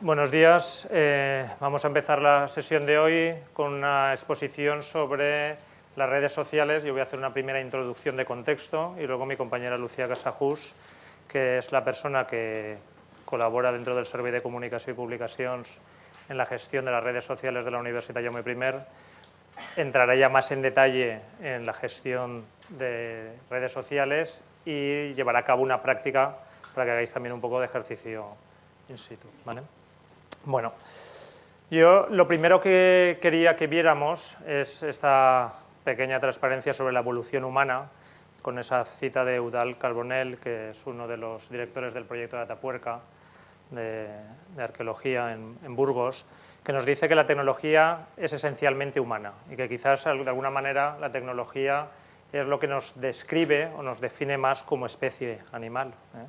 Buenos días. Vamos a empezar la sesión de hoy con una exposición sobre las redes sociales. Yo voy a hacer una primera introducción de contexto y luego mi compañera Lucía Casajús, que es la persona que colabora dentro del Servei de Comunicació i Publicacions en la gestión de las redes sociales de la Universitat Jaume I, entrará ya más en detalle en la gestión de redes sociales y llevará a cabo una práctica para que hagáis también un poco de ejercicio in situ, ¿vale? Bueno, yo lo primero que quería que viéramos es esta pequeña transparencia sobre la evolución humana, con esa cita de Eudald Carbonell, que es uno de los directores del proyecto de Atapuerca, de arqueología en Burgos, que nos dice que la tecnología es esencialmente humana y que quizás de alguna manera la tecnología es lo que nos describe o nos define más como especie animal, ¿eh?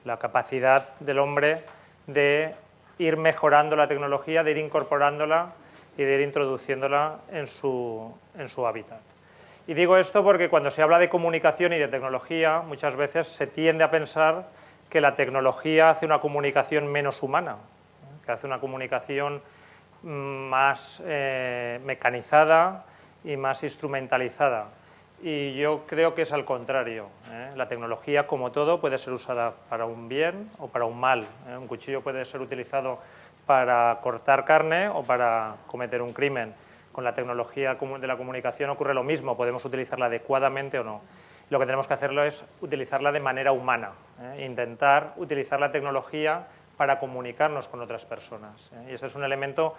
La capacidad del hombre de ir mejorando la tecnología, de ir incorporándola y de ir introduciéndola en su hábitat. Y digo esto porque cuando se habla de comunicación y de tecnología, muchas veces se tiende a pensar que la tecnología hace una comunicación menos humana, que hace una comunicación más mecanizada y más instrumentalizada. Y yo creo que es al contrario, ¿eh? La tecnología, como todo, puede ser usada para un bien o para un mal, ¿eh? Un cuchillo puede ser utilizado para cortar carne o para cometer un crimen. Con la tecnología de la comunicación ocurre lo mismo, podemos utilizarla adecuadamente o no. Lo que tenemos que hacerlo es utilizarla de manera humana, ¿eh? Intentar utilizar la tecnología para comunicarnos con otras personas, ¿eh? Y este es un elemento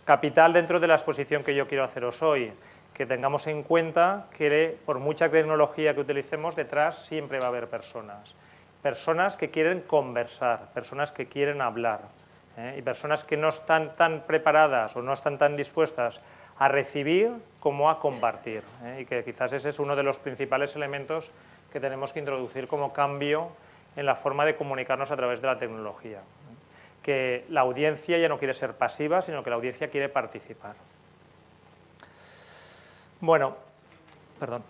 capital dentro de la exposición que yo quiero haceros hoy, que tengamos en cuenta que por mucha tecnología que utilicemos, detrás siempre va a haber personas. Personas que quieren conversar, personas que quieren hablar, ¿eh? Y personas que no están tan preparadas o no están tan dispuestas a recibir como a compartir, ¿eh? Y que quizás ese es uno de los principales elementos que tenemos que introducir como cambio en la forma de comunicarnos a través de la tecnología. Que la audiencia ya no quiere ser pasiva, sino que la audiencia quiere participar. Bueno, perdón.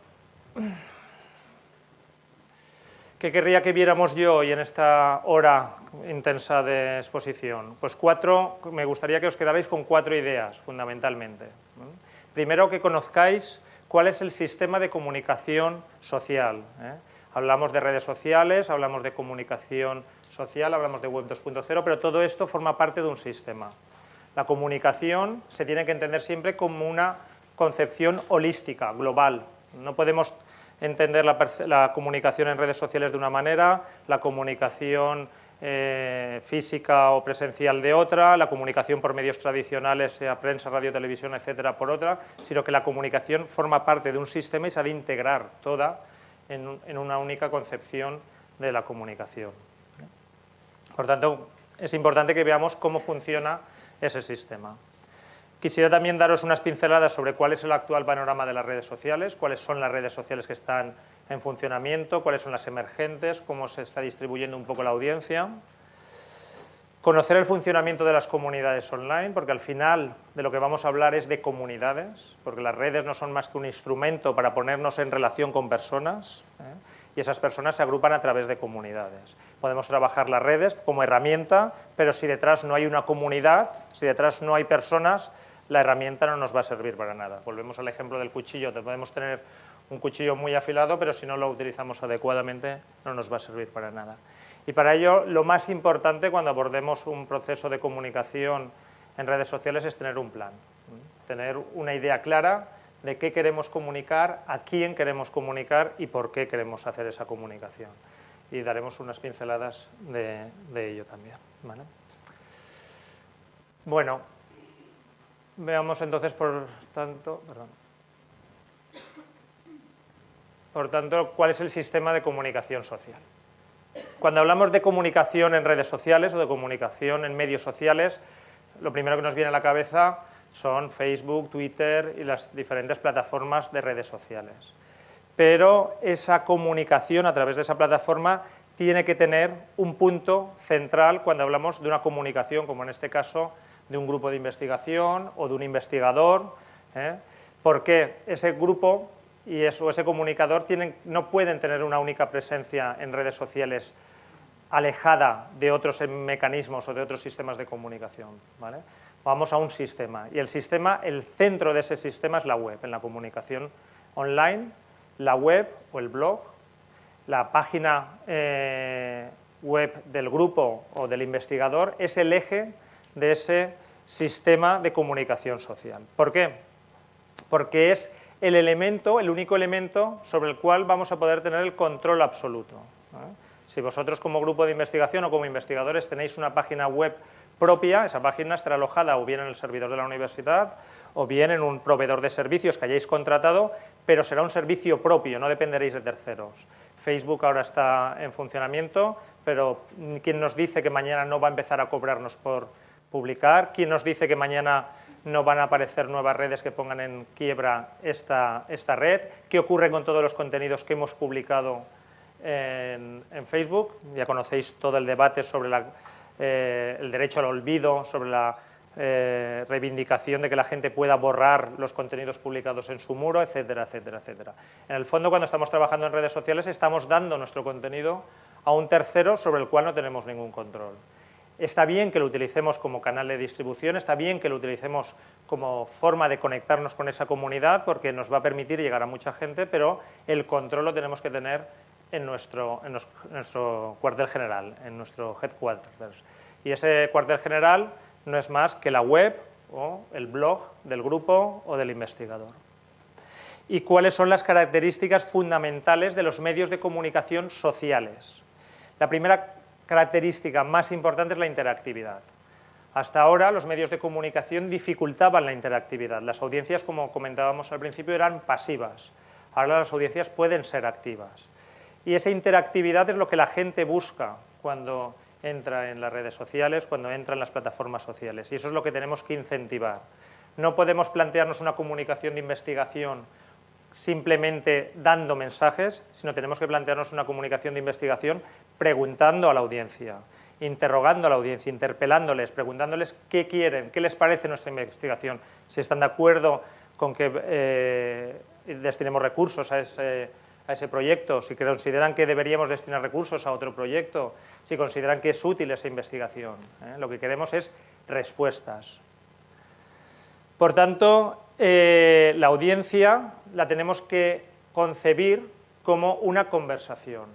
¿Qué querría que viéramos yo hoy en esta hora intensa de exposición? Pues me gustaría que os quedarais con 4 ideas, fundamentalmente. Primero, que conozcáis cuál es el sistema de comunicación social, ¿eh? Hablamos de redes sociales, hablamos de comunicación social, hablamos de Web 2.0, pero todo esto forma parte de un sistema. La comunicación se tiene que entender siempre como una concepción holística, global. No podemos entender la comunicación en redes sociales de una manera, la comunicación física o presencial de otra, la comunicación por medios tradicionales, sea prensa, radio, televisión, etcétera, por otra, sino que la comunicación forma parte de un sistema y se ha de integrar toda en una única concepción de la comunicación. Por tanto, es importante que veamos cómo funciona ese sistema. Quisiera también daros unas pinceladas sobre cuál es el actual panorama de las redes sociales, cuáles son las redes sociales que están en funcionamiento, cuáles son las emergentes, cómo se está distribuyendo un poco la audiencia. Conocer el funcionamiento de las comunidades online, porque al final de lo que vamos a hablar es de comunidades, porque las redes no son más que un instrumento para ponernos en relación con personas, ¿eh? Y esas personas se agrupan a través de comunidades. Podemos trabajar las redes como herramienta, pero si detrás no hay una comunidad, si detrás no hay personas, la herramienta no nos va a servir para nada. Volvemos al ejemplo del cuchillo. Podemos tener un cuchillo muy afilado, pero si no lo utilizamos adecuadamente no nos va a servir para nada. Y para ello, lo más importante cuando abordemos un proceso de comunicación en redes sociales es tener un plan, tener una idea clara de qué queremos comunicar, a quién queremos comunicar y por qué queremos hacer esa comunicación. Y daremos unas pinceladas de ello también, ¿vale? Bueno, veamos entonces, por tanto, cuál es el sistema de comunicación social. Cuando hablamos de comunicación en redes sociales o de comunicación en medios sociales, lo primero que nos viene a la cabeza son Facebook, Twitter y las diferentes plataformas de redes sociales. Pero esa comunicación a través de esa plataforma tiene que tener un punto central cuando hablamos de una comunicación, como en este caso de un grupo de investigación o de un investigador, ¿eh? Porque ese grupo y ese comunicador no pueden tener una única presencia en redes sociales alejada de otros mecanismos o de otros sistemas de comunicación, ¿vale? Vamos a un sistema, y el centro de ese sistema es la web. En la comunicación online, la web o el blog, la página web del grupo o del investigador es el eje de ese sistema de comunicación social. ¿Por qué? Porque es el único elemento sobre el cual vamos a poder tener el control absoluto, ¿eh? Si vosotros como grupo de investigación o como investigadores tenéis una página web propia, esa página estará alojada o bien en el servidor de la universidad o bien en un proveedor de servicios que hayáis contratado, pero será un servicio propio, no dependeréis de terceros. Facebook ahora está en funcionamiento, pero ¿quién nos dice que mañana no va a empezar a cobrarnos por publicar? ¿Quién nos dice que mañana no van a aparecer nuevas redes que pongan en quiebra esta red? ¿Qué ocurre con todos los contenidos que hemos publicado en Facebook? Ya conocéis todo el debate sobre el derecho al olvido, sobre la reivindicación de que la gente pueda borrar los contenidos publicados en su muro, etcétera, etcétera, etcétera. En el fondo, cuando estamos trabajando en redes sociales, estamos dando nuestro contenido a un tercero sobre el cual no tenemos ningún control. Está bien que lo utilicemos como canal de distribución, está bien que lo utilicemos como forma de conectarnos con esa comunidad porque nos va a permitir llegar a mucha gente, pero el control lo tenemos que tener en nuestro cuartel general, en nuestro headquarters. Y ese cuartel general no es más que la web o el blog del grupo o del investigador. ¿Y cuáles son las características fundamentales de los medios de comunicación sociales? La primera característica más importante es la interactividad. Hasta ahora los medios de comunicación dificultaban la interactividad. Las audiencias, como comentábamos al principio, eran pasivas. Ahora las audiencias pueden ser activas. Y esa interactividad es lo que la gente busca cuando entra en las redes sociales, cuando entra en las plataformas sociales. Y eso es lo que tenemos que incentivar. No podemos plantearnos una comunicación de investigación simplemente dando mensajes, sino tenemos que plantearnos una comunicación de investigación preguntando a la audiencia, interrogando a la audiencia, interpelándoles, preguntándoles qué quieren, qué les parece nuestra investigación, si están de acuerdo con que destinemos recursos a ese proyecto, si consideran que deberíamos destinar recursos a otro proyecto, si consideran que es útil esa investigación. Lo que queremos es respuestas. Por tanto, la audiencia la tenemos que concebir como una conversación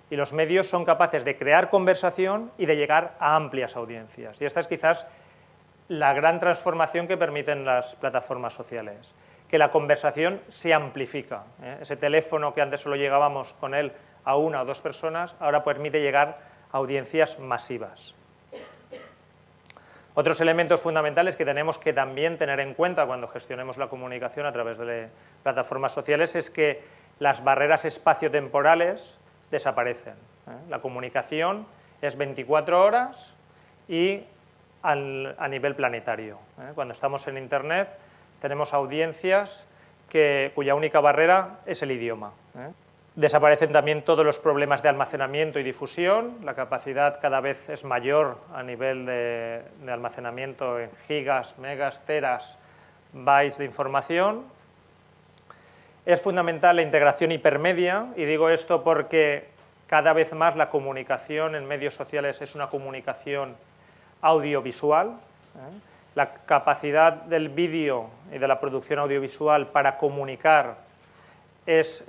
y los medios son capaces de crear conversación y de llegar a amplias audiencias. Y esta es quizás la gran transformación que permiten las plataformas sociales, que la conversación se amplifica. Ese teléfono que antes solo llegábamos con él a una o dos personas, ahora permite llegar a audiencias masivas. Otros elementos fundamentales que tenemos que también tener en cuenta cuando gestionemos la comunicación a través de plataformas sociales es que las barreras espaciotemporales desaparecen. La comunicación es 24 horas y a nivel planetario. Cuando estamos en Internet tenemos audiencias cuya única barrera es el idioma. Desaparecen también todos los problemas de almacenamiento y difusión, la capacidad cada vez es mayor a nivel de almacenamiento en gigas, megas, teras, bytes de información. Es fundamental la integración hipermedia, y digo esto porque cada vez más la comunicación en medios sociales es una comunicación audiovisual. La capacidad del vídeo y de la producción audiovisual para comunicar es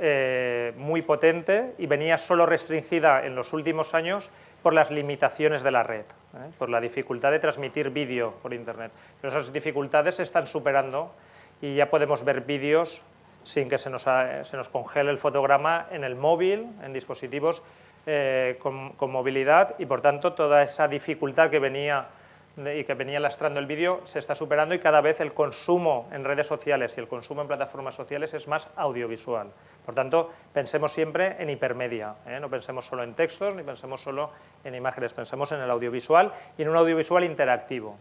muy potente y venía solo restringida en los últimos años por las limitaciones de la red, por la dificultad de transmitir vídeo por Internet. Pero esas dificultades se están superando y ya podemos ver vídeos sin que se nos congele el fotograma en el móvil, en dispositivos con movilidad, y por tanto toda esa dificultad que venía lastrando el vídeo se está superando y cada vez el consumo en redes sociales y el consumo en plataformas sociales es más audiovisual. Por tanto, pensemos siempre en hipermedia, no pensemos solo en textos ni pensemos solo en imágenes, pensemos en el audiovisual y en un audiovisual interactivo.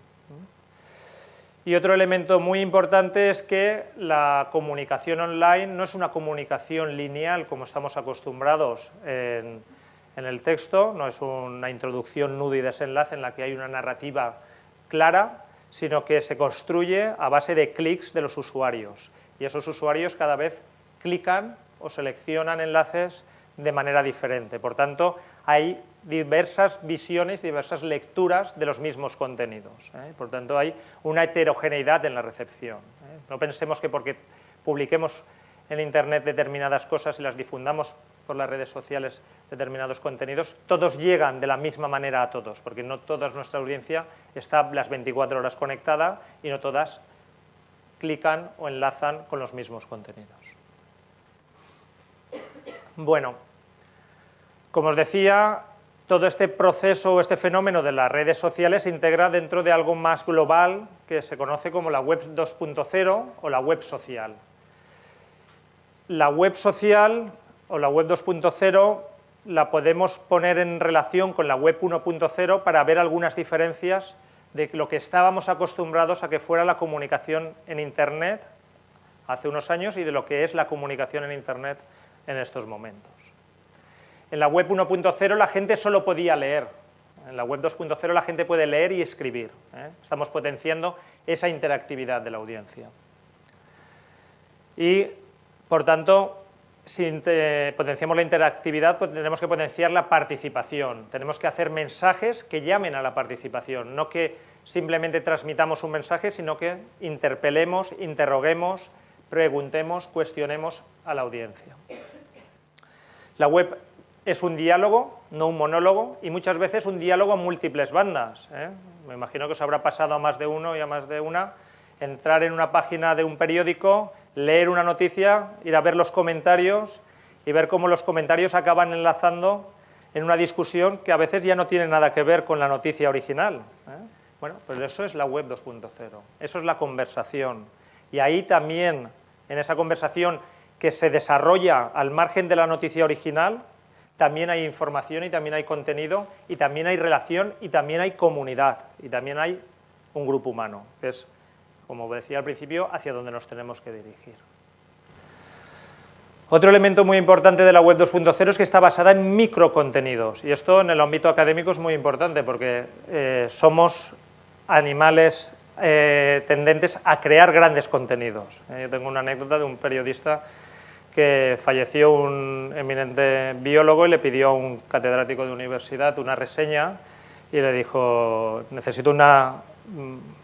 Y otro elemento muy importante es que la comunicación online no es una comunicación lineal como estamos acostumbrados en el texto, no es una introducción, nudo y desenlace en la que hay una narrativa clara, sino que se construye a base de clics de los usuarios. Y esos usuarios cada vez clican o seleccionan enlaces de manera diferente. Por tanto, hay diversas visiones, diversas lecturas de los mismos contenidos. Por tanto, hay una heterogeneidad en la recepción. No pensemos que porque publiquemos en Internet determinadas cosas y las difundamos por las redes sociales determinados contenidos, todos llegan de la misma manera a todos, porque no toda nuestra audiencia está las 24 horas conectada y no todas clican o enlazan con los mismos contenidos. Bueno, como os decía, todo este proceso o este fenómeno de las redes sociales se integra dentro de algo más global que se conoce como la web 2.0 o la web social. La web social o la web 2.0 la podemos poner en relación con la web 1.0 para ver algunas diferencias de lo que estábamos acostumbrados a que fuera la comunicación en Internet hace unos años y de lo que es la comunicación en Internet en estos momentos. En la web 1.0 la gente solo podía leer. En la web 2.0 la gente puede leer y escribir. Estamos potenciando esa interactividad de la audiencia. Y, por tanto, si potenciamos la interactividad, pues tenemos que potenciar la participación. Tenemos que hacer mensajes que llamen a la participación, no que simplemente transmitamos un mensaje, sino que interpelemos, interroguemos, preguntemos, cuestionemos a la audiencia. La web es un diálogo, no un monólogo, y muchas veces un diálogo a múltiples bandas. Me imagino que os habrá pasado a más de uno y a más de una, entrar en una página de un periódico, leer una noticia, ir a ver los comentarios y ver cómo los comentarios acaban enlazando en una discusión que a veces ya no tiene nada que ver con la noticia original. Bueno, pues eso es la web 2.0, eso es la conversación. Y ahí también, en esa conversación que se desarrolla al margen de la noticia original, también hay información y también hay contenido y también hay relación y también hay comunidad y también hay un grupo humano, que es, como decía al principio, hacia donde nos tenemos que dirigir. Otro elemento muy importante de la web 2.0 es que está basada en microcontenidos, y esto en el ámbito académico es muy importante porque somos animales tendentes a crear grandes contenidos. Yo tengo una anécdota de un periodista que falleció, un eminente biólogo, y le pidió a un catedrático de universidad una reseña y le dijo: necesito una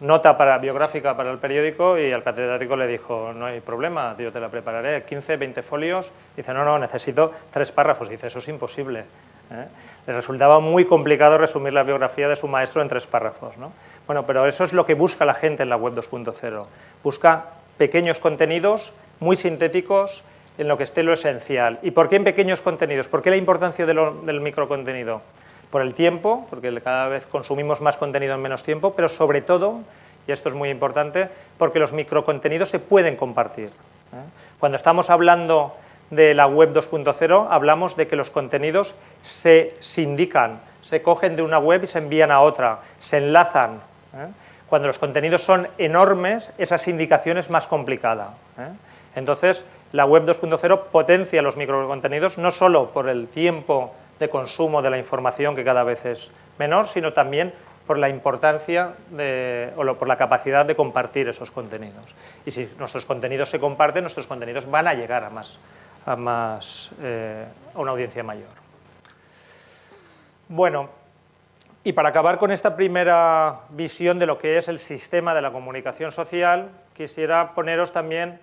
nota biográfica para el periódico, y al catedrático le dijo: no hay problema, yo te la prepararé, 15, 20 folios. Dice: no, necesito 3 párrafos. Dice: eso es imposible. Le resultaba muy complicado resumir la biografía de su maestro en 3 párrafos, ¿no? Bueno, pero eso es lo que busca la gente en la web 2.0. Busca pequeños contenidos muy sintéticos en lo que esté lo esencial. ¿Y por qué en pequeños contenidos? ¿Por qué la importancia del microcontenido? Por el tiempo, porque cada vez consumimos más contenido en menos tiempo, pero sobre todo, y esto es muy importante, porque los microcontenidos se pueden compartir. Cuando estamos hablando de la web 2.0, hablamos de que los contenidos se sindican, se cogen de una web y se envían a otra, se enlazan. Cuando los contenidos son enormes, esa sindicación es más complicada. Entonces, la web 2.0 potencia los microcontenidos no solo por el tiempo de consumo de la información, que cada vez es menor, sino también por la importancia o por la capacidad de compartir esos contenidos. Y si nuestros contenidos se comparten, nuestros contenidos van a llegar a una audiencia mayor. Bueno, y para acabar con esta primera visión de lo que es el sistema de la comunicación social, quisiera poneros también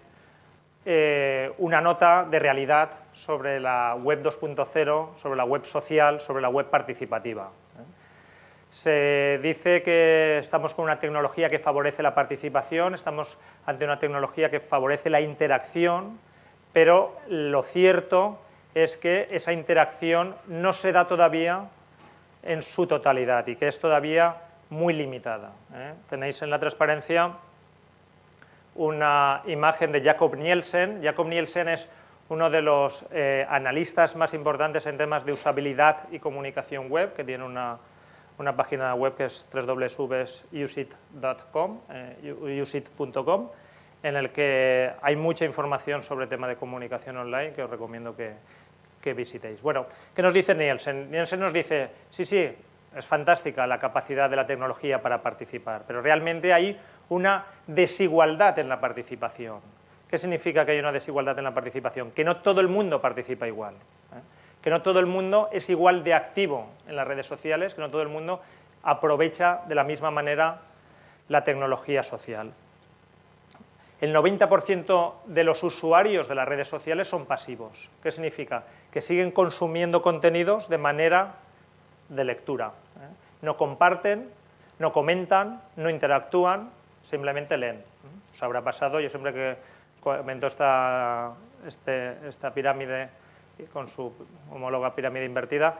una nota de realidad sobre la web 2.0, sobre la web social, sobre la web participativa. Se dice que estamos con una tecnología que favorece la participación, estamos ante una tecnología que favorece la interacción, pero lo cierto es que esa interacción no se da todavía en su totalidad y que es todavía muy limitada. Tenéis en la transparencia una imagen de Jakob Nielsen. Jakob Nielsen es uno de los analistas más importantes en temas de usabilidad y comunicación web, que tiene una página web que es www.usit.com, en el que hay mucha información sobre el tema de comunicación online que os recomiendo que visitéis. Bueno, ¿qué nos dice Nielsen? Nielsen nos dice: sí, es fantástica la capacidad de la tecnología para participar, pero realmente hay una desigualdad en la participación. ¿Qué significa que hay una desigualdad en la participación? Que no todo el mundo participa igual, que no todo el mundo es igual de activo en las redes sociales, que no todo el mundo aprovecha de la misma manera la tecnología social. El 90% de los usuarios de las redes sociales son pasivos. ¿Qué significa? Que siguen consumiendo contenidos de manera de lectura. No comparten, no comentan, no interactúan, simplemente leen. Os habrá pasado, yo siempre que comento esta pirámide con su homóloga pirámide invertida,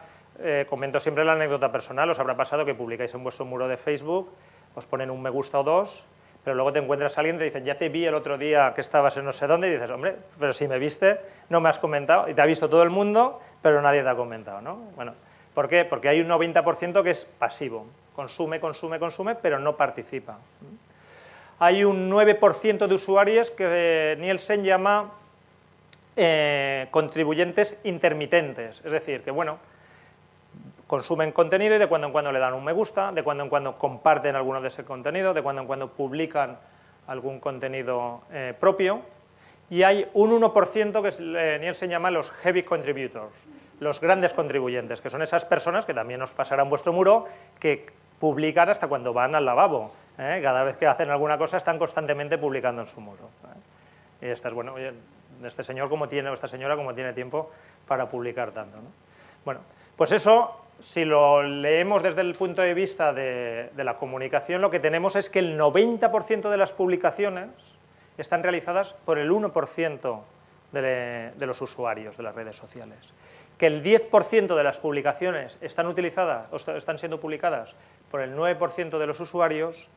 comento siempre la anécdota personal. Os habrá pasado que publicáis en vuestro muro de Facebook, os ponen un me gusta o dos, pero luego te encuentras a alguien y te dicen, ya te vi el otro día que estabas en no sé dónde, y dices, hombre, pero si me viste, no me has comentado, y te ha visto todo el mundo, pero nadie te ha comentado, ¿no? Bueno, ¿por qué? Porque hay un 90% que es pasivo, consume, pero no participa. Hay un 9% de usuarios que Nielsen llama contribuyentes intermitentes, es decir, que bueno, consumen contenido y de cuando en cuando le dan un me gusta, de cuando en cuando comparten alguno de ese contenido, de cuando en cuando publican algún contenido propio, y hay un 1% que Nielsen llama los heavy contributors, los grandes contribuyentes, que son esas personas que también os pasarán vuestro muro, que publican hasta cuando van al lavabo. Cada vez que hacen alguna cosa están constantemente publicando en su muro. Y esta es, bueno, oye, este señor como tiene, o esta señora como tiene tiempo para publicar tanto, ¿no? Bueno, pues eso, si lo leemos desde el punto de vista de la comunicación, lo que tenemos es que el 90% de las publicaciones están realizadas por el 1% de los usuarios de las redes sociales, que el 10% de las publicaciones están siendo publicadas por el 9% de los usuarios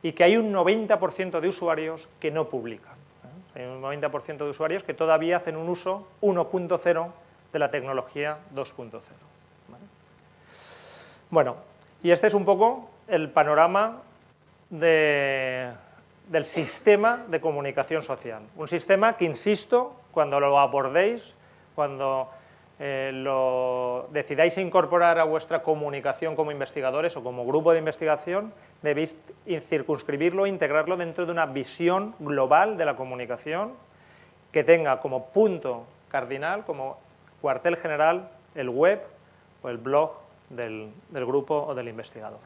y que hay un 90% de usuarios que no publican. Hay un 90% de usuarios que todavía hacen un uso 1.0 de la tecnología 2.0. ¿Vale? Bueno, y este es un poco el panorama del sistema de comunicación social. Un sistema que, insisto, cuando lo abordéis, cuando lo decidáis incorporar a vuestra comunicación como investigadores o como grupo de investigación, debéis circunscribirlo e integrarlo dentro de una visión global de la comunicación que tenga como punto cardinal, como cuartel general, el web o el blog del grupo o del investigador.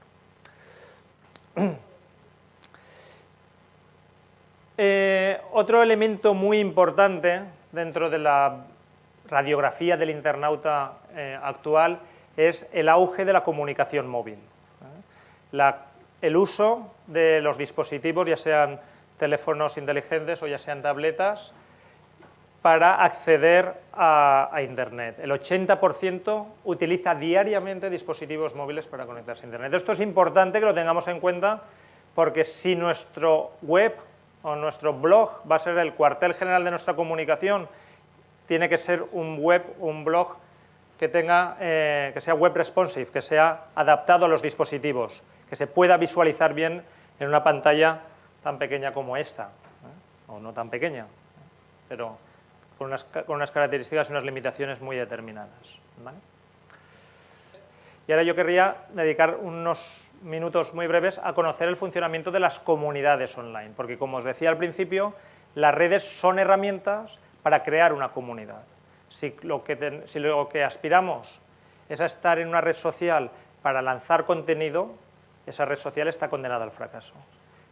Otro elemento muy importante dentro de la radiografía del internauta actual es el auge de la comunicación móvil. El uso de los dispositivos, ya sean teléfonos inteligentes o ya sean tabletas, para acceder a Internet. El 80% utiliza diariamente dispositivos móviles para conectarse a Internet. Esto es importante que lo tengamos en cuenta porque si nuestro web o nuestro blog va a ser el cuartel general de nuestra comunicación, tiene que ser un blog que sea web responsive, que sea adaptado a los dispositivos, que se pueda visualizar bien en una pantalla tan pequeña como esta, o no tan pequeña, pero con unas características y unas limitaciones muy determinadas. ¿Vale? Y ahora yo querría dedicar unos minutos muy breves a conocer el funcionamiento de las comunidades online, porque como os decía al principio, las redes son herramientas para crear una comunidad. Si lo que aspiramos es a estar en una red social para lanzar contenido, esa red social está condenada al fracaso.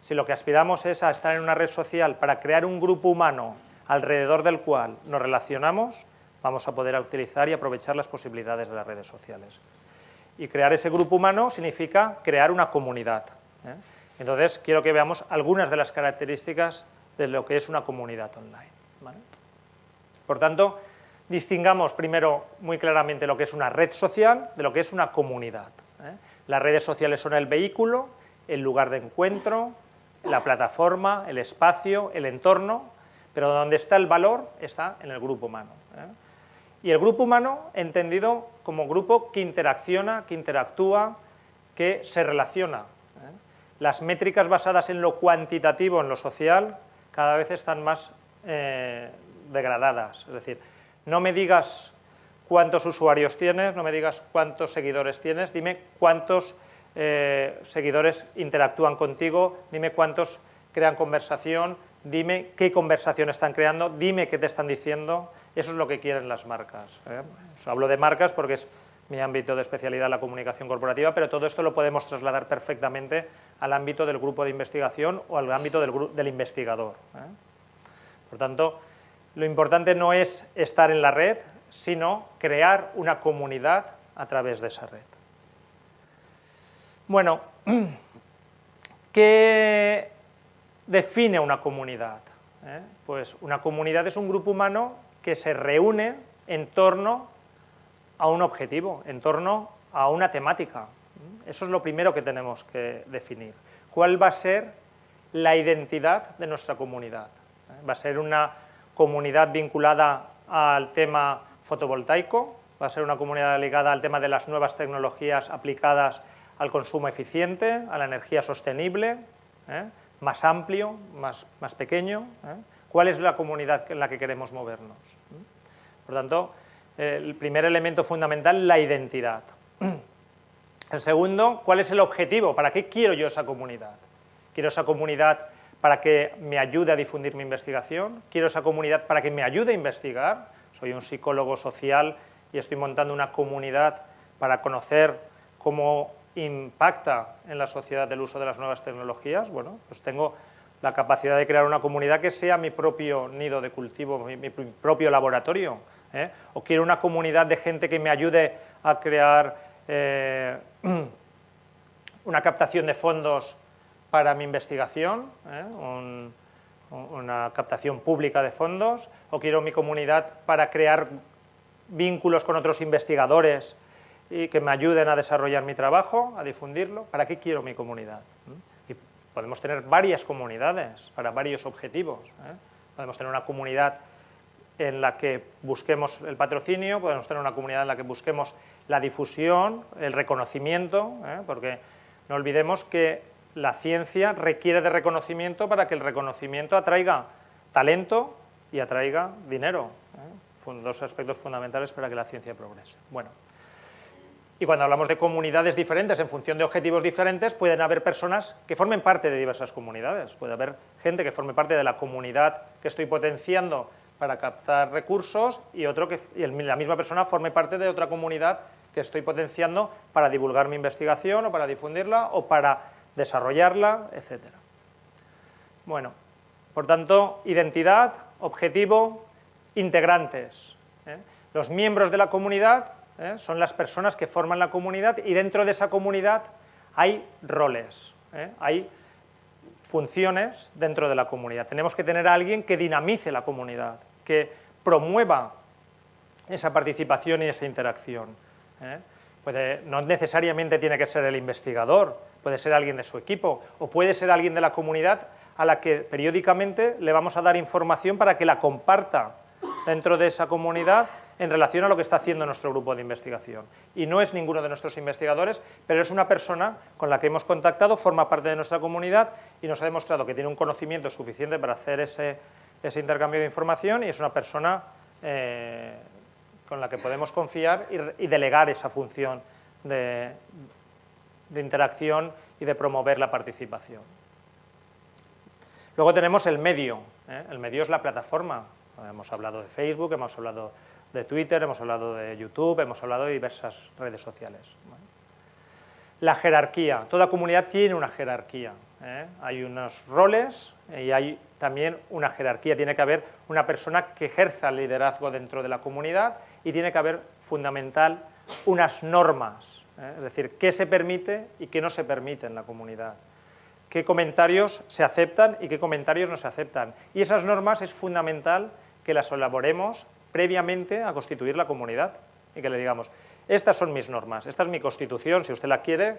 Si lo que aspiramos es a estar en una red social para crear un grupo humano alrededor del cual nos relacionamos, vamos a poder utilizar y aprovechar las posibilidades de las redes sociales. Y crear ese grupo humano significa crear una comunidad. Entonces, quiero que veamos algunas de las características de lo que es una comunidad online. ¿Vale? Por tanto, distingamos primero muy claramente lo que es una red social de lo que es una comunidad. Las redes sociales son el vehículo, el lugar de encuentro, la plataforma, el espacio, el entorno, pero donde está el valor está en el grupo humano. Y el grupo humano entendido como grupo que interacciona, que interactúa, que se relaciona. Las métricas basadas en lo cuantitativo, en lo social, cada vez están más degradadas. Es decir, no me digas cuántos usuarios tienes, no me digas cuántos seguidores tienes, dime cuántos seguidores interactúan contigo, dime cuántos crean conversación, dime qué conversación están creando, dime qué te están diciendo. Eso es lo que quieren las marcas. Hablo de marcas porque es mi ámbito de especialidad, la comunicación corporativa, pero todo esto lo podemos trasladar perfectamente al ámbito del grupo de investigación o al ámbito del investigador. Por tanto, lo importante no es estar en la red, sino crear una comunidad a través de esa red. Bueno, ¿qué define una comunidad? Pues una comunidad es un grupo humano que se reúne en torno a un objetivo, en torno a una temática. Eso es lo primero que tenemos que definir. ¿Cuál va a ser la identidad de nuestra comunidad? ¿Va a ser una comunidad vinculada al tema fotovoltaico? ¿Va a ser una comunidad ligada al tema de las nuevas tecnologías aplicadas al consumo eficiente, a la energía sostenible? ¿Más amplio, más pequeño? ¿Cuál es la comunidad en la que queremos movernos? Por tanto, el primer elemento fundamental, la identidad. El segundo, ¿cuál es el objetivo? ¿Para qué quiero yo esa comunidad? ¿Quiero esa comunidad para que me ayude a difundir mi investigación? ¿Quiero esa comunidad para que me ayude a investigar? Soy un psicólogo social y estoy montando una comunidad para conocer cómo impacta en la sociedad el uso de las nuevas tecnologías. Bueno, pues tengo la capacidad de crear una comunidad que sea mi propio nido de cultivo, mi propio laboratorio. O quiero una comunidad de gente que me ayude a crear una captación de fondos para mi investigación, una captación pública de fondos, o quiero mi comunidad para crear vínculos con otros investigadores y que me ayuden a desarrollar mi trabajo, a difundirlo. ¿Para qué quiero mi comunidad? Y podemos tener varias comunidades para varios objetivos. Podemos tener una comunidad en la que busquemos el patrocinio, podemos tener una comunidad en la que busquemos la difusión, el reconocimiento, porque no olvidemos que la ciencia requiere de reconocimiento para que el reconocimiento atraiga talento y atraiga dinero. Dos aspectos fundamentales para que la ciencia progrese. Bueno, y cuando hablamos de comunidades diferentes en función de objetivos diferentes, pueden haber personas que formen parte de diversas comunidades. Puede haber gente que forme parte de la comunidad que estoy potenciando para captar recursos y la misma persona forme parte de otra comunidad que estoy potenciando para divulgar mi investigación o para difundirla o para desarrollarla, etc. Bueno, por tanto, identidad, objetivo, integrantes. Los miembros de la comunidad son las personas que forman la comunidad y dentro de esa comunidad hay roles, hay funciones dentro de la comunidad. Tenemos que tener a alguien que dinamice la comunidad, que promueva esa participación y esa interacción. No necesariamente tiene que ser el investigador, puede ser alguien de su equipo o puede ser alguien de la comunidad a la que periódicamente le vamos a dar información para que la comparta dentro de esa comunidad en relación a lo que está haciendo nuestro grupo de investigación. Y no es ninguno de nuestros investigadores, pero es una persona con la que hemos contactado, forma parte de nuestra comunidad y nos ha demostrado que tiene un conocimiento suficiente para hacer ese intercambio de información y es una persona con la que podemos confiar y delegar esa función de interacción y de promover la participación. Luego tenemos el medio. El medio es la plataforma. Hemos hablado de Facebook, hemos hablado de Twitter, hemos hablado de YouTube, hemos hablado de diversas redes sociales. La jerarquía. Toda comunidad tiene una jerarquía. Hay unos roles y hay también una jerarquía. Tiene que haber una persona que ejerza el liderazgo dentro de la comunidad y tiene que haber, fundamental, unas normas. Es decir, qué se permite y qué no se permite en la comunidad. Qué comentarios se aceptan y qué comentarios no se aceptan. Y esas normas es fundamental que las elaboremos previamente a constituir la comunidad y que le digamos, estas son mis normas, esta es mi constitución, si usted la quiere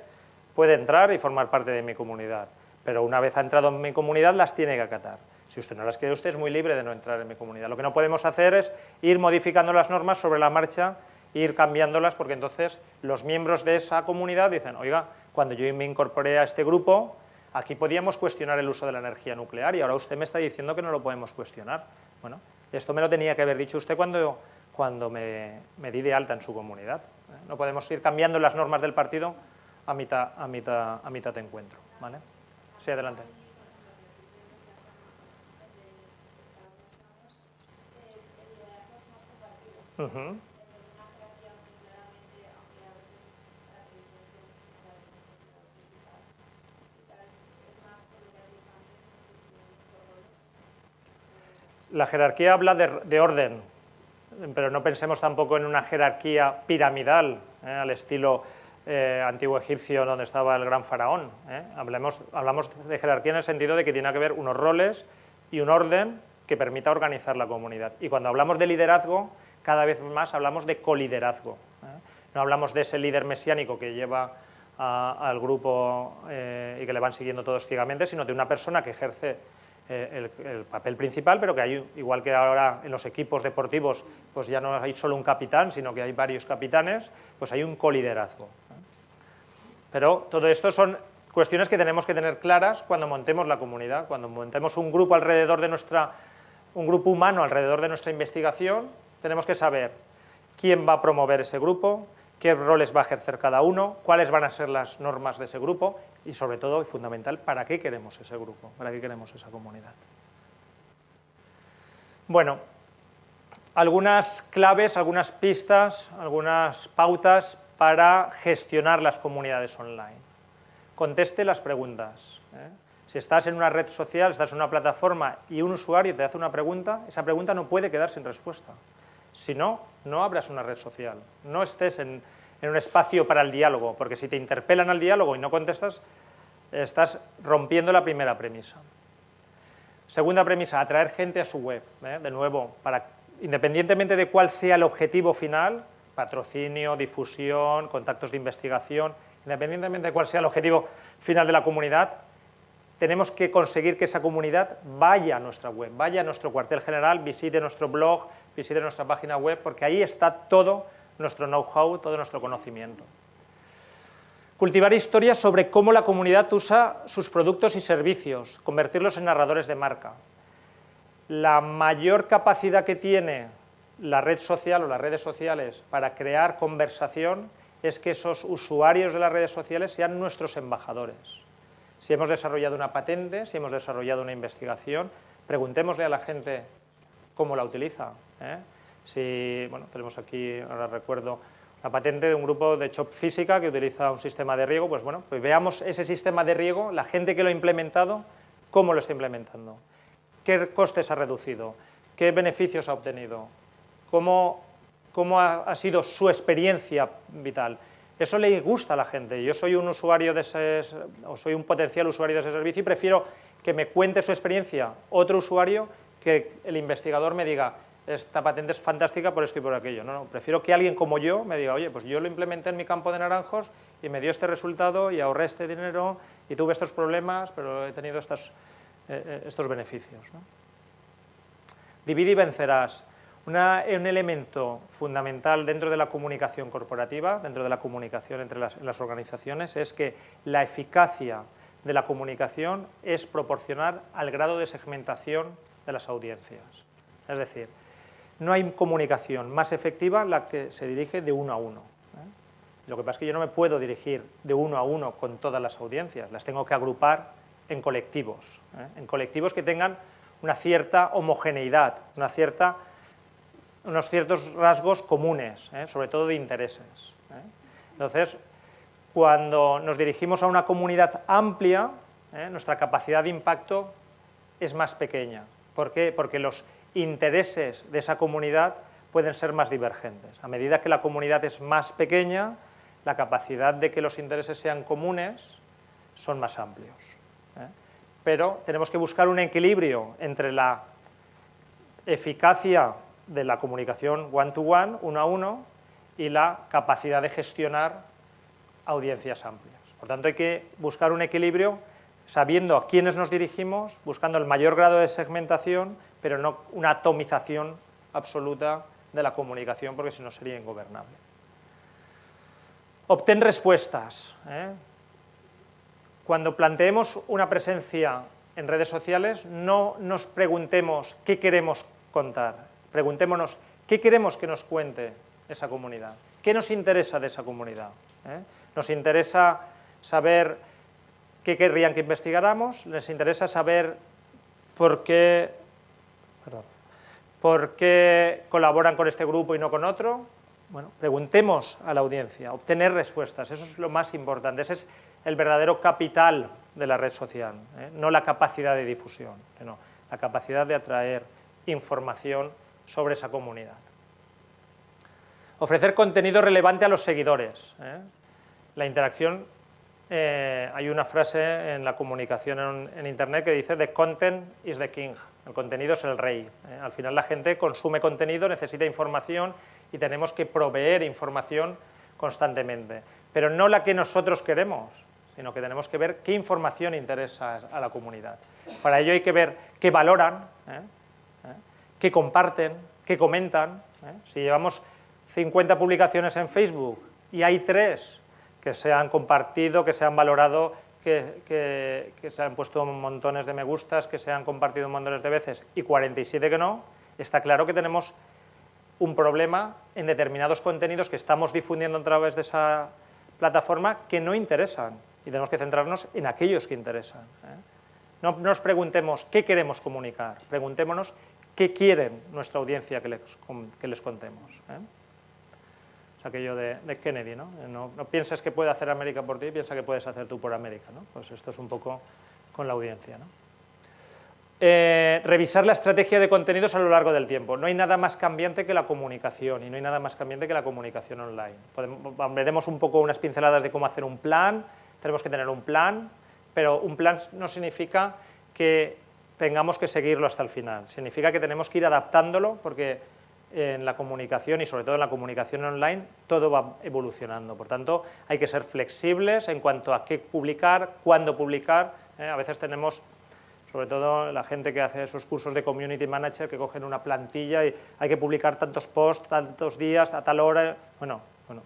puede entrar y formar parte de mi comunidad, pero una vez ha entrado en mi comunidad las tiene que acatar. Si usted no las quiere, usted es muy libre de no entrar en mi comunidad. Lo que no podemos hacer es ir modificando las normas sobre la marcha e ir cambiándolas, porque entonces los miembros de esa comunidad dicen, oiga, cuando yo me incorporé a este grupo, aquí podíamos cuestionar el uso de la energía nuclear y ahora usted me está diciendo que no lo podemos cuestionar. Bueno, esto me lo tenía que haber dicho usted cuando me di de alta en su comunidad. No podemos ir cambiando las normas del partido a mitad de encuentro. ¿Vale? Sí, adelante. Ujú. La jerarquía habla de orden, pero no pensemos tampoco en una jerarquía piramidal, al estilo antiguo egipcio donde estaba el gran faraón. Hablamos de jerarquía en el sentido de que tiene que haber unos roles y un orden que permita organizar la comunidad. Y cuando hablamos de liderazgo, cada vez más hablamos de coliderazgo. No hablamos de ese líder mesiánico que lleva al grupo y que le van siguiendo todos ciegamente, sino de una persona que ejerce el papel principal, pero que hay, igual que ahora en los equipos deportivos, pues ya no hay solo un capitán, sino que hay varios capitanes, pues hay un coliderazgo. Pero todo esto son cuestiones que tenemos que tener claras cuando montemos la comunidad, cuando montemos un grupo alrededor de un grupo humano alrededor de nuestra investigación, tenemos que saber quién va a promover ese grupo, qué roles va a ejercer cada uno, cuáles van a ser las normas de ese grupo y, sobre todo, y fundamental, para qué queremos ese grupo, para qué queremos esa comunidad. Bueno, algunas claves, algunas pistas, algunas pautas para gestionar las comunidades online. Conteste las preguntas. Si estás en una red social, estás en una plataforma y un usuario te hace una pregunta, esa pregunta no puede quedar sin respuesta. Si no, no abras una red social, no estés en un espacio para el diálogo, porque si te interpelan al diálogo y no contestas, estás rompiendo la primera premisa. Segunda premisa, atraer gente a su web. De nuevo, independientemente de cuál sea el objetivo final, patrocinio, difusión, contactos de investigación, independientemente de cuál sea el objetivo final de la comunidad, tenemos que conseguir que esa comunidad vaya a nuestra web, vaya a nuestro cuartel general, visite nuestro blog, visite nuestra página web, porque ahí está todo nuestro know-how, todo nuestro conocimiento. Cultivar historias sobre cómo la comunidad usa sus productos y servicios, convertirlos en narradores de marca. La mayor capacidad que tiene la red social o las redes sociales para crear conversación es que esos usuarios de las redes sociales sean nuestros embajadores. Si hemos desarrollado una patente, si hemos desarrollado una investigación, preguntémosle a la gente cómo la utiliza. Bueno, tenemos aquí, ahora recuerdo, la patente de un grupo de Chop Física que utiliza un sistema de riego. Pues bueno, pues veamos ese sistema de riego, la gente que lo ha implementado, cómo lo está implementando, qué costes ha reducido, qué beneficios ha obtenido, cómo ha sido su experiencia vital. Eso le gusta a la gente. Yo soy un usuario o soy un potencial usuario de ese servicio y prefiero que me cuente su experiencia otro usuario que el investigador me diga esta patente es fantástica por esto y por aquello. No, prefiero que alguien como yo me diga, oye, pues yo lo implementé en mi campo de naranjos y me dio este resultado y ahorré este dinero y tuve estos problemas, pero he tenido estos beneficios. Divide y vencerás. Un elemento fundamental dentro de la comunicación corporativa, dentro de la comunicación entre las organizaciones, es que la eficacia de la comunicación es proporcional al grado de segmentación de las audiencias. Es decir, no hay comunicación más efectiva la que se dirige de uno a uno. Lo que pasa es que yo no me puedo dirigir de uno a uno con todas las audiencias, las tengo que agrupar en colectivos que tengan una cierta homogeneidad, unos ciertos rasgos comunes, sobre todo de intereses. Entonces, cuando nos dirigimos a una comunidad amplia, nuestra capacidad de impacto es más pequeña. ¿Por qué? Porque los intereses de esa comunidad pueden ser más divergentes. A medida que la comunidad es más pequeña, la capacidad de que los intereses sean comunes son más amplios. Pero tenemos que buscar un equilibrio entre la eficacia de la comunicación one-to-one, uno a uno, y la capacidad de gestionar audiencias amplias. Por tanto, hay que buscar un equilibrio sabiendo a quiénes nos dirigimos, buscando el mayor grado de segmentación, pero no una atomización absoluta de la comunicación, porque si no sería ingobernable. Obtén respuestas. Cuando planteemos una presencia en redes sociales, no nos preguntemos qué queremos contar, preguntémonos qué queremos que nos cuente esa comunidad, qué nos interesa de esa comunidad. Nos interesa saber qué querrían que investigáramos, les interesa saber por qué ¿Por qué colaboran con este grupo y no con otro? Bueno, preguntemos a la audiencia, obtener respuestas, eso es lo más importante, ese es el verdadero capital de la red social, no la capacidad de difusión, sino la capacidad de atraer información sobre esa comunidad. Ofrecer contenido relevante a los seguidores. La interacción, hay una frase en la comunicación en Internet que dice "The content is the king", el contenido es el rey. Al final la gente consume contenido, necesita información y tenemos que proveer información constantemente, pero no la que nosotros queremos, sino que tenemos que ver qué información interesa a la comunidad. Para ello hay que ver qué valoran, qué comparten, qué comentan. Si llevamos 50 publicaciones en Facebook y hay 3 que se han compartido, que se han valorado, que se han puesto montones de me gustas, que se han compartido montones de veces y 47 que no, está claro que tenemos un problema en determinados contenidos que estamos difundiendo a través de esa plataforma que no interesan y tenemos que centrarnos en aquellos que interesan. No nos preguntemos qué queremos comunicar, preguntémonos qué quieren nuestra audiencia que les contemos. Es aquello de Kennedy, ¿no? No pienses que puede hacer América por ti, piensa que puedes hacer tú por América, ¿no? Pues esto es un poco con la audiencia, ¿no? Revisar la estrategia de contenidos a lo largo del tiempo. No hay nada más cambiante que la comunicación y no hay nada más cambiante que la comunicación online. Veremos un poco unas pinceladas de cómo hacer un plan, tenemos que tener un plan, pero un plan no significa que tengamos que seguirlo hasta el final, significa que tenemos que ir adaptándolo porque en la comunicación y sobre todo en la comunicación online todo va evolucionando, por tanto hay que ser flexibles en cuanto a qué publicar, cuándo publicar. A veces tenemos, sobre todo la gente que hace esos cursos de community manager, que cogen una plantilla y hay que publicar tantos posts, tantos días, a tal hora. Bueno,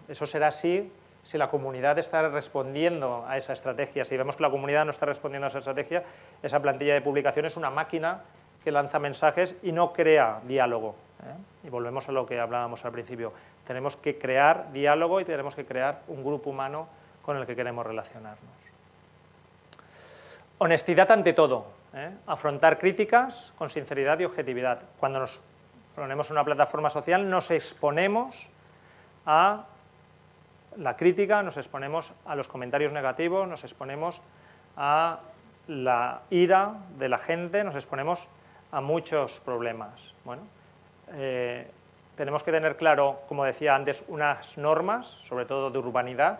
eso será así si la comunidad está respondiendo a esa estrategia. Si vemos que la comunidad no está respondiendo a esa estrategia, esa plantilla de publicación es una máquina que lanza mensajes y no crea diálogo. Y volvemos a lo que hablábamos al principio. Tenemos que crear diálogo y tenemos que crear un grupo humano con el que queremos relacionarnos. Honestidad ante todo. Afrontar críticas con sinceridad y objetividad. Cuando nos ponemos en una plataforma social nos exponemos a la crítica, nos exponemos a los comentarios negativos, nos exponemos a la ira de la gente, nos exponemos a muchos problemas. Bueno, tenemos que tener claro, como decía antes, unas normas, sobre todo de urbanidad,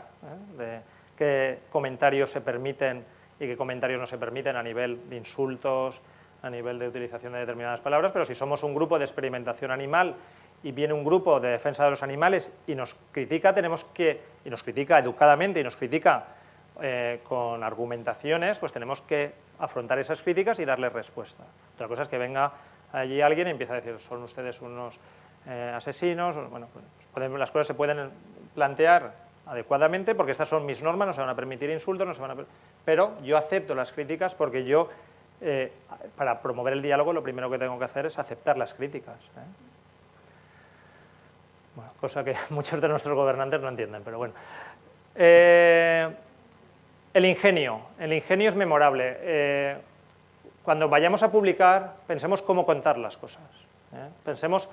de qué comentarios se permiten y qué comentarios no se permiten a nivel de insultos, a nivel de utilización de determinadas palabras, pero si somos un grupo de experimentación animal y viene un grupo de defensa de los animales y nos critica, y nos critica educadamente y nos critica con argumentaciones, pues tenemos que afrontar esas críticas y darles respuesta. Otra cosa es que venga allí alguien y empieza a decir, son ustedes unos asesinos. Bueno, pues las cosas se pueden plantear adecuadamente porque estas son mis normas, no se van a permitir insultos, pero yo acepto las críticas porque yo, para promover el diálogo, lo primero que tengo que hacer es aceptar las críticas. Bueno, cosa que muchos de nuestros gobernantes no entienden, pero bueno. El ingenio es memorable. Cuando vayamos a publicar, pensemos cómo contar las cosas. Pensemos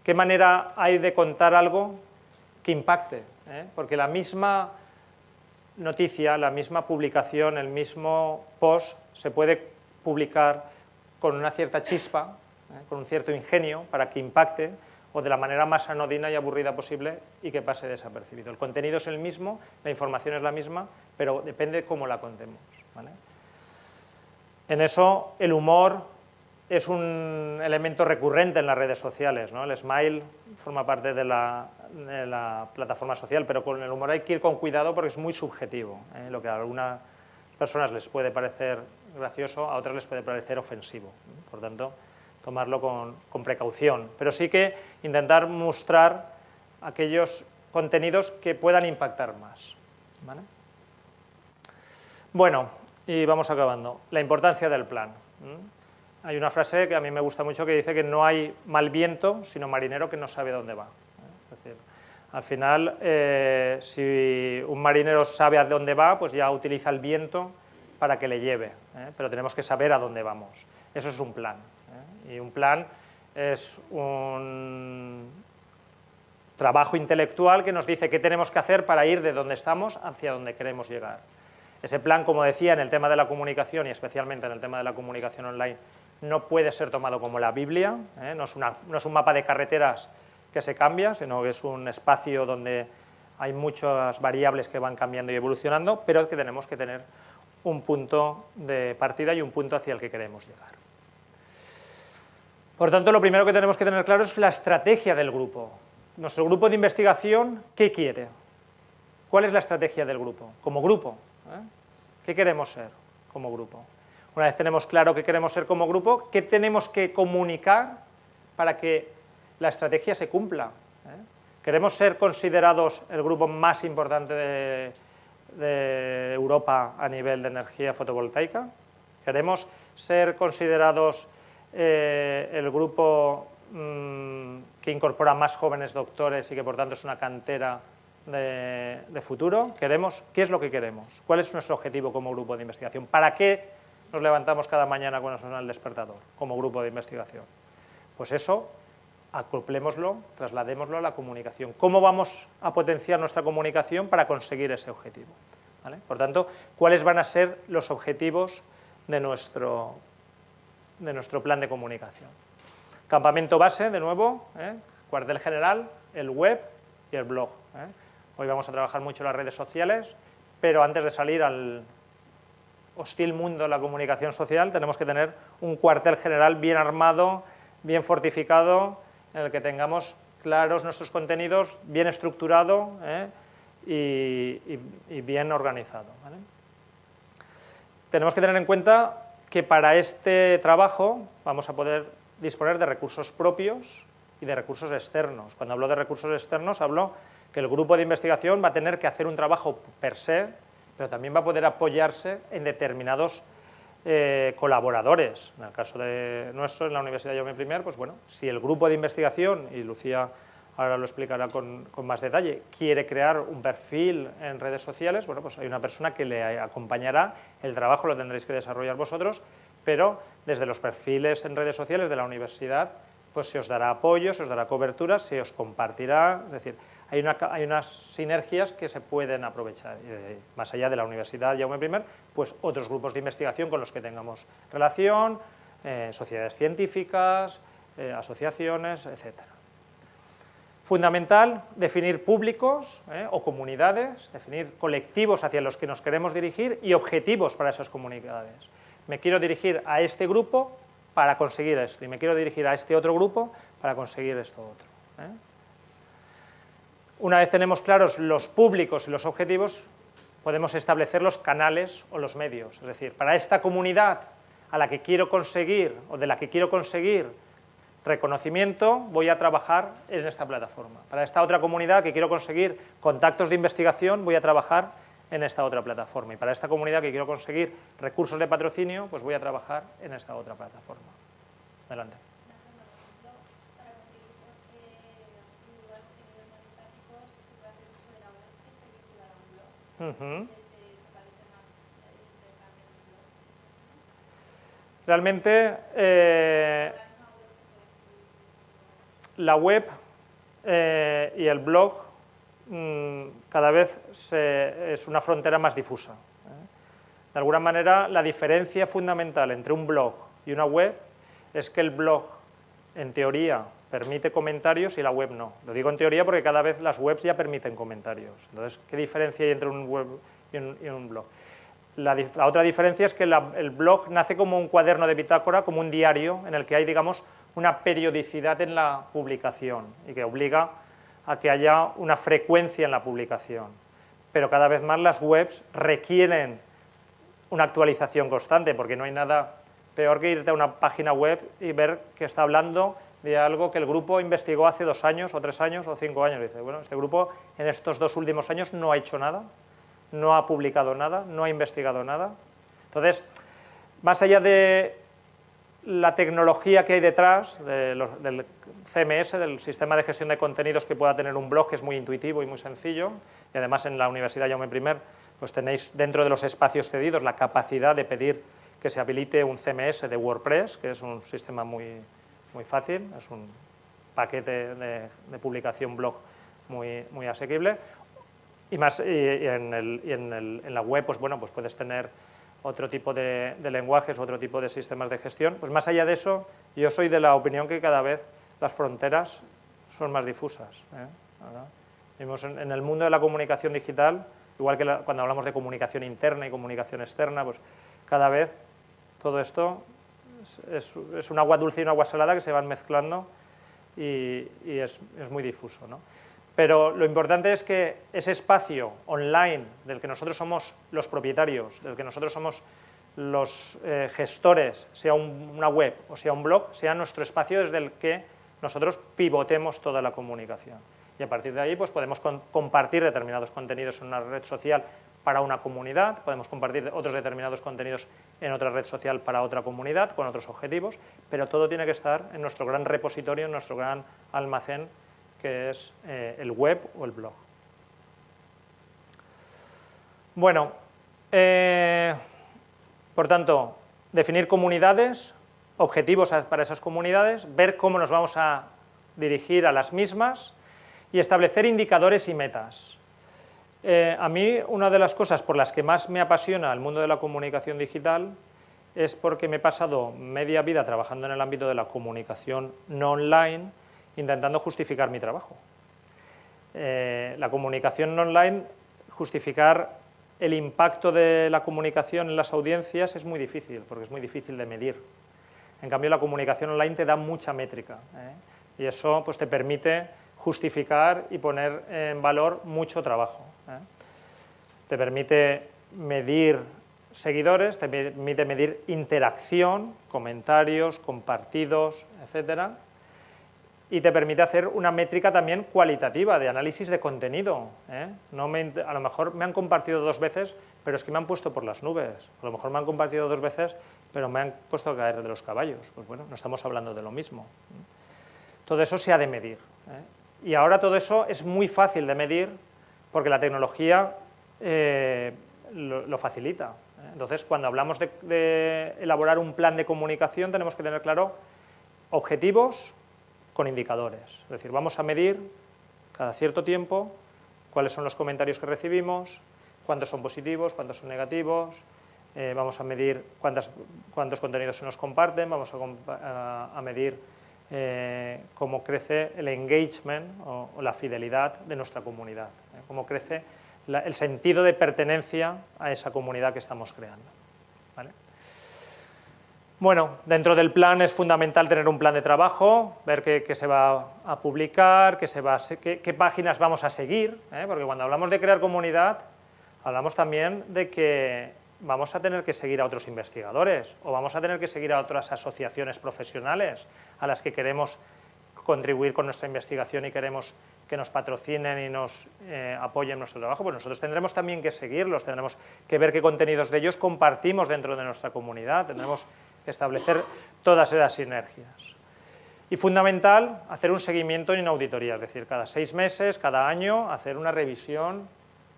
qué manera hay de contar algo que impacte, porque la misma noticia, la misma publicación, el mismo post se puede publicar con una cierta chispa, con un cierto ingenio para que impacte, o de la manera más anodina y aburrida posible y que pase desapercibido. El contenido es el mismo, la información es la misma, pero depende cómo la contemos, ¿vale? En eso el humor es un elemento recurrente en las redes sociales, ¿no? El smile forma parte de la plataforma social, pero con el humor hay que ir con cuidado porque es muy subjetivo. Lo que a algunas personas les puede parecer gracioso, a otras les puede parecer ofensivo. Por tanto, tomarlo con precaución, pero sí que intentar mostrar aquellos contenidos que puedan impactar más, ¿vale? Bueno, y vamos acabando. La importancia del plan. Hay una frase que a mí me gusta mucho que dice que no hay mal viento, sino marinero que no sabe dónde va. Es decir, al final, si un marinero sabe a dónde va, pues ya utiliza el viento para que le lleve, pero tenemos que saber a dónde vamos. Eso es un plan. Y un plan es un trabajo intelectual que nos dice qué tenemos que hacer para ir de donde estamos hacia donde queremos llegar. Ese plan, como decía, en el tema de la comunicación y especialmente en el tema de la comunicación online, no puede ser tomado como la Biblia, no es un mapa de carreteras que se cambia, sino que es un espacio donde hay muchas variables que van cambiando y evolucionando, pero que tenemos que tener un punto de partida y un punto hacia el que queremos llegar. Por tanto, lo primero que tenemos que tener claro es la estrategia del grupo. Nuestro grupo de investigación, ¿qué quiere? ¿Cuál es la estrategia del grupo? Como grupo, ¿qué queremos ser como grupo? Una vez tenemos claro qué queremos ser como grupo, ¿qué tenemos que comunicar para que la estrategia se cumpla? ¿Queremos ser considerados el grupo más importante de Europa a nivel de energía fotovoltaica? ¿Queremos ser considerados el grupo que incorpora más jóvenes doctores y que por tanto es una cantera de futuro? ¿Qué es lo que queremos? ¿Cuál es nuestro objetivo como grupo de investigación? ¿Para qué nos levantamos cada mañana cuando suena el despertador como grupo de investigación? Pues eso, acoplémoslo, trasladémoslo a la comunicación. ¿Cómo vamos a potenciar nuestra comunicación para conseguir ese objetivo? ¿Vale? Por tanto, ¿cuáles van a ser los objetivos de nuestro plan de comunicación? Campamento base, de nuevo, cuartel general, el web y el blog. Hoy vamos a trabajar mucho las redes sociales, pero antes de salir al hostil mundo de la comunicación social tenemos que tener un cuartel general bien armado, bien fortificado, en el que tengamos claros nuestros contenidos, bien estructurado y bien organizado. ¿Vale? Tenemos que tener en cuenta que para este trabajo vamos a poder disponer de recursos propios y de recursos externos. Cuando hablo de recursos externos, hablo que el grupo de investigación va a tener que hacer un trabajo per se, pero también va a poder apoyarse en determinados colaboradores. En el caso de nuestro, en la Universidad Jaume I, pues bueno, si el grupo de investigación, y Lucía ahora lo explicará con más detalle, quiere crear un perfil en redes sociales, bueno, pues hay una persona que le acompañará, el trabajo lo tendréis que desarrollar vosotros, pero desde los perfiles en redes sociales de la universidad, pues se os dará apoyo, se os dará cobertura, se os compartirá, es decir, hay unas sinergias que se pueden aprovechar. Más allá de la Universidad Jaume I, pues otros grupos de investigación con los que tengamos relación, sociedades científicas, asociaciones, etc. Fundamental, definir públicos o comunidades, definir colectivos hacia los que nos queremos dirigir y objetivos para esas comunidades. Me quiero dirigir a este grupo para conseguir esto y me quiero dirigir a este otro grupo para conseguir esto otro. Una vez tenemos claros los públicos y los objetivos, podemos establecer los canales o los medios. Es decir, para esta comunidad a la que quiero conseguir o de la que quiero conseguir reconocimiento, voy a trabajar en esta plataforma. Para esta otra comunidad que quiero conseguir contactos de investigación, voy a trabajar en esta otra plataforma. Y para esta comunidad que quiero conseguir recursos de patrocinio, pues voy a trabajar en esta otra plataforma. Adelante. Realmente la web y el blog cada vez es una frontera más difusa. De alguna manera, la diferencia fundamental entre un blog y una web es que el blog, en teoría, permite comentarios y la web no. Lo digo en teoría porque cada vez las webs ya permiten comentarios. Entonces, ¿qué diferencia hay entre un web y un blog? La otra diferencia es que el blog nace como un cuaderno de bitácora, como un diario, en el que hay, digamos, una periodicidad en la publicación y que obliga a que haya una frecuencia en la publicación. Pero cada vez más las webs requieren una actualización constante, porque no hay nada peor que irte a una página web y ver que está hablando de algo que el grupo investigó hace 2 años, o 3 años, o 5 años. Dice, bueno, este grupo en estos 2 últimos años no ha hecho nada, no ha publicado nada, no ha investigado nada. Entonces, más allá de la tecnología que hay detrás del CMS, del sistema de gestión de contenidos que pueda tener un blog, que es muy intuitivo y muy sencillo, y además en la Universidad Jaume I pues tenéis dentro de los espacios cedidos la capacidad de pedir que se habilite un CMS de WordPress, que es un sistema muy muy fácil, es un paquete de publicación blog muy asequible. Y en la web, pues bueno, pues puedes tener otro tipo de lenguajes, otro tipo de sistemas de gestión. Pues más allá de eso, yo soy de la opinión que cada vez las fronteras son más difusas, ¿eh? Vimos en el mundo de la comunicación digital, igual que cuando hablamos de comunicación interna y comunicación externa, pues cada vez todo esto es un agua dulce y un agua salada que se van mezclando y es muy difuso, ¿no? Pero lo importante es que ese espacio online del que nosotros somos los propietarios, del que nosotros somos los gestores, sea una web o sea un blog, sea nuestro espacio desde el que nosotros pivotemos toda la comunicación. Y a partir de ahí pues podemos compartir determinados contenidos en una red social para una comunidad, podemos compartir otros determinados contenidos en otra red social para otra comunidad, con otros objetivos, pero todo tiene que estar en nuestro gran repositorio, en nuestro gran almacén, que es el web o el blog. Bueno, por tanto, definir comunidades, objetivos para esas comunidades, ver cómo nos vamos a dirigir a las mismas y establecer indicadores y metas. A mí, una de las cosas por las que más me apasiona el mundo de la comunicación digital es porque me he pasado media vida trabajando en el ámbito de la comunicación no online, intentando justificar mi trabajo. La comunicación no online, justificar el impacto de la comunicación en las audiencias es muy difícil, porque es muy difícil de medir. En cambio, la comunicación online te da mucha métrica, y eso pues, te permite justificar y poner en valor mucho trabajo. Te permite medir seguidores, te permite medir interacción, comentarios, compartidos, etcétera, y te permite hacer una métrica también cualitativa de análisis de contenido. A lo mejor me han compartido 2 veces, pero es que me han puesto por las nubes. A lo mejor me han compartido 2 veces, pero me han puesto a caer de los caballos. Pues bueno, no estamos hablando de lo mismo. Todo eso se ha de medir. Y ahora todo eso es muy fácil de medir porque la tecnología lo facilita. Entonces, cuando hablamos de elaborar un plan de comunicación, tenemos que tener claro objetivos con indicadores. Es decir, vamos a medir cada cierto tiempo cuáles son los comentarios que recibimos, cuántos son positivos, cuántos son negativos, vamos a medir cuántos contenidos se nos comparten, vamos a medir cómo crece el engagement o la fidelidad de nuestra comunidad, cómo crece el sentido de pertenencia a esa comunidad que estamos creando. ¿Vale? Bueno, dentro del plan es fundamental tener un plan de trabajo, ver qué se va a publicar, qué páginas vamos a seguir, porque cuando hablamos de crear comunidad, hablamos también de que vamos a tener que seguir a otros investigadores o vamos a tener que seguir a otras asociaciones profesionales a las que queremos contribuir con nuestra investigación y queremos que nos patrocinen y nos apoyen en nuestro trabajo. Pues nosotros tendremos también que seguirlos, tendremos que ver qué contenidos de ellos compartimos dentro de nuestra comunidad, tendremos que establecer todas esas sinergias. Y fundamental, hacer un seguimiento y una auditoría, es decir, cada 6 meses, cada año, hacer una revisión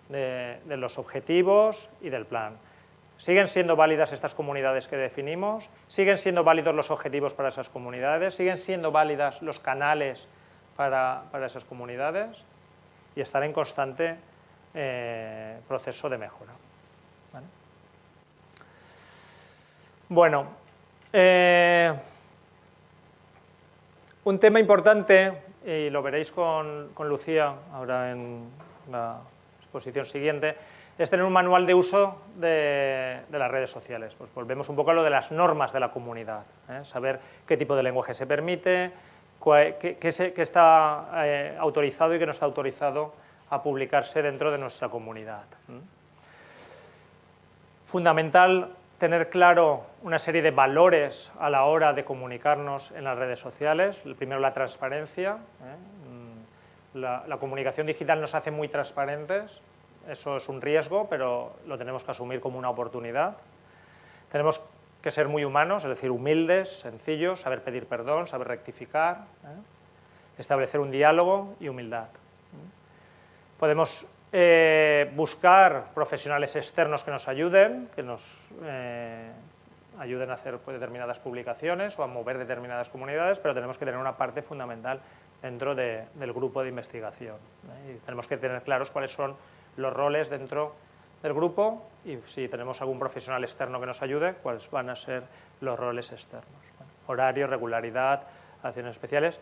de los objetivos y del plan. ¿Siguen siendo válidas estas comunidades que definimos? ¿Siguen siendo válidos los objetivos para esas comunidades? ¿Siguen siendo válidas los canales para esas comunidades? Y estar en constante proceso de mejora. ¿Vale? Bueno, un tema importante, y lo veréis con Lucía ahora en la exposición siguiente, es tener un manual de uso de las redes sociales. Pues volvemos un poco a lo de las normas de la comunidad, saber qué tipo de lenguaje se permite, qué está autorizado y qué no está autorizado a publicarse dentro de nuestra comunidad. Fundamental tener claro una serie de valores a la hora de comunicarnos en las redes sociales. El primero, la transparencia. La comunicación digital nos hace muy transparentes. Eso es un riesgo, pero lo tenemos que asumir como una oportunidad. Tenemos que ser muy humanos, es decir, humildes, sencillos, saber pedir perdón, saber rectificar, establecer un diálogo y humildad. Podemos buscar profesionales externos que nos ayuden, que nos ayuden a hacer determinadas publicaciones o a mover determinadas comunidades, pero tenemos que tener una parte fundamental dentro del grupo de investigación. Y tenemos que tener claros cuáles son los roles dentro del grupo y si tenemos algún profesional externo que nos ayude, cuáles van a ser los roles externos. Bueno, horario, regularidad, acciones especiales.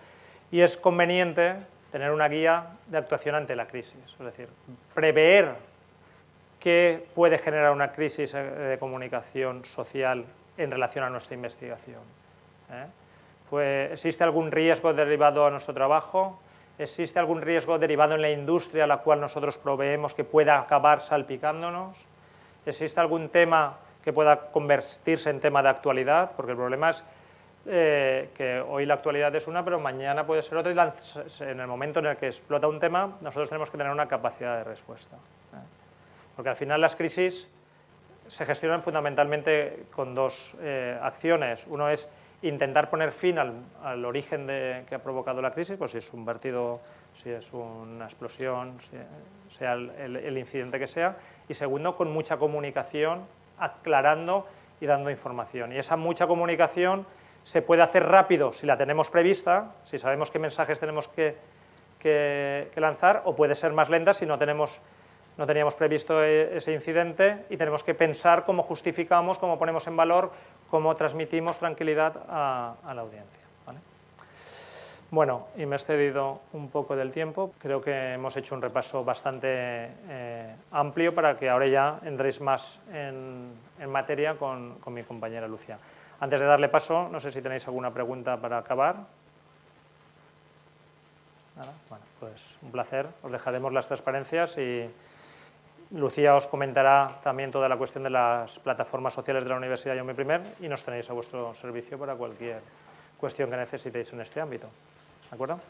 Y es conveniente tener una guía de actuación ante la crisis, es decir, prever qué puede generar una crisis de comunicación social en relación a nuestra investigación. ¿Existe algún riesgo derivado a nuestro trabajo? ¿Existe algún riesgo derivado en la industria a la cual nosotros proveemos que pueda acabar salpicándonos? ¿Existe algún tema que pueda convertirse en tema de actualidad? Porque el problema es que hoy la actualidad es una, pero mañana puede ser otra y en el momento en el que explota un tema, nosotros tenemos que tener una capacidad de respuesta. Porque al final las crisis se gestionan fundamentalmente con dos acciones. Uno es intentar poner fin al origen que ha provocado la crisis, pues si es un vertido, si es una explosión, sea el incidente que sea. Y segundo, con mucha comunicación, aclarando y dando información. Y esa mucha comunicación se puede hacer rápido si la tenemos prevista, si sabemos qué mensajes tenemos que lanzar, o puede ser más lenta si no teníamos previsto ese incidente y tenemos que pensar cómo justificamos, cómo ponemos en valor, cómo transmitimos tranquilidad a la audiencia. ¿Vale? Bueno, y me he excedido un poco del tiempo. Creo que hemos hecho un repaso bastante amplio para que ahora ya entréis más en materia con mi compañera Lucía. Antes de darle paso, no sé si tenéis alguna pregunta para acabar. ¿Nada? Bueno, pues un placer. Os dejaremos las transparencias y Lucía os comentará también toda la cuestión de las plataformas sociales de la Universidad Jaume I y nos tenéis a vuestro servicio para cualquier cuestión que necesitéis en este ámbito. ¿De acuerdo?